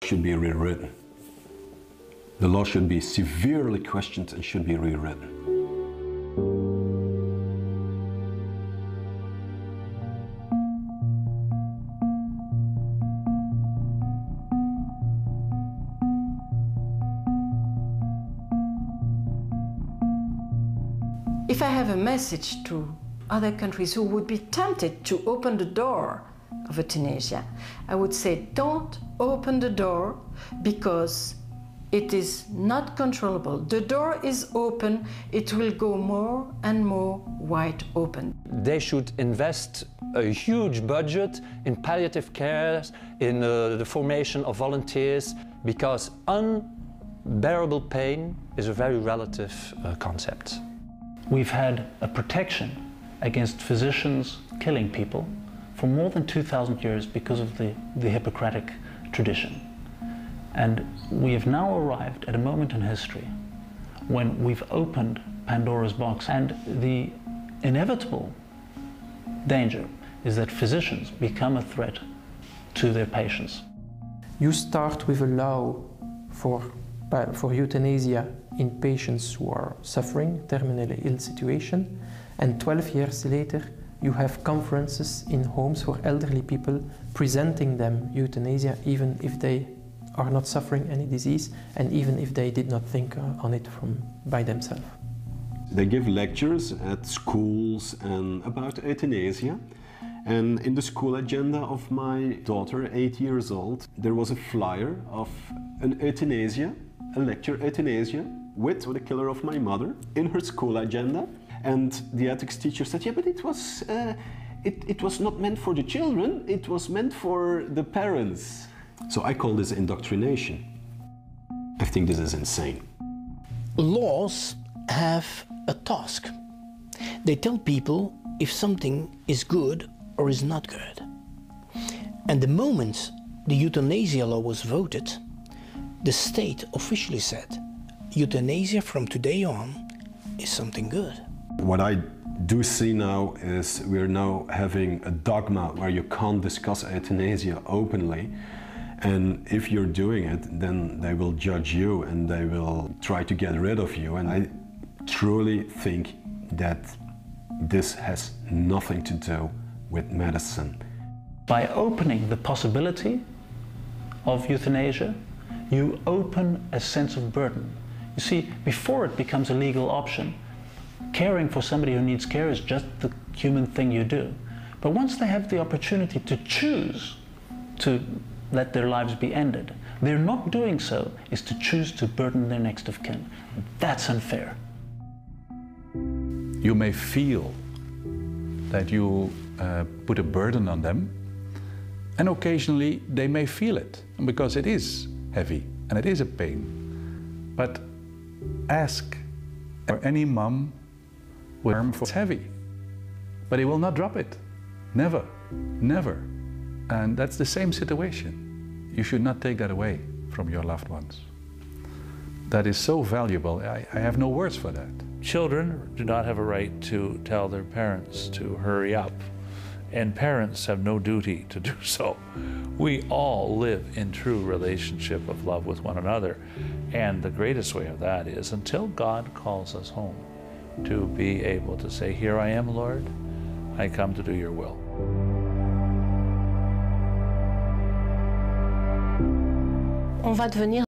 should be rewritten. The law should be severely questioned and should be rewritten. If I have a message to other countries who would be tempted to open the door of euthanasia, I would say don't open the door because it is not controllable. The door is open, it will go more and more wide open. They should invest a huge budget in palliative care, in the formation of volunteers, because unbearable pain is a very relative concept. We've had a protection against physicians killing people for more than 2,000 years because of the Hippocratic tradition. And we have now arrived at a moment in history when we've opened Pandora's box, and the inevitable danger is that physicians become a threat to their patients. You start with a law for euthanasia in patients who are suffering terminally ill situation, and 12 years later you have conferences in homes for elderly people presenting them euthanasia even if they are not suffering any disease and even if they did not think on it by themselves. They give lectures at schools and about euthanasia. And in the school agenda of my daughter, 8 years old, there was a flyer of an euthanasia, a lecture euthanasia, with the killer of my mother in her school agenda. And the ethics teacher said, yeah, but it was not meant for the children, it was meant for the parents. So I call this indoctrination. I think this is insane. Laws have a task. They tell people if something is good or is not good. And the moment the euthanasia law was voted, the state officially said, euthanasia from today on is something good. What I do see now is we're now having a dogma where you can't discuss euthanasia openly. And if you're doing it, then they will judge you and they will try to get rid of you. And I truly think that this has nothing to do with medicine. By opening the possibility of euthanasia, you open a sense of burden. You see, before it becomes a legal option, caring for somebody who needs care is just the human thing you do. But once they have the opportunity to choose to let their lives be ended, their not doing so is to choose to burden their next of kin. That's unfair. You may feel that you put a burden on them, and occasionally they may feel it, because it is heavy and it is a pain. But ask any mom with arm for heavy, but he will not drop it. Never, never. And that's the same situation. You should not take that away from your loved ones. That is so valuable. I have no words for that. Children do not have a right to tell their parents to hurry up, and parents have no duty to do so. We all live in true relationship of love with one another, and the greatest way of that is until God calls us home, to be able to say, here I am, Lord, I come to do your will. On va devenir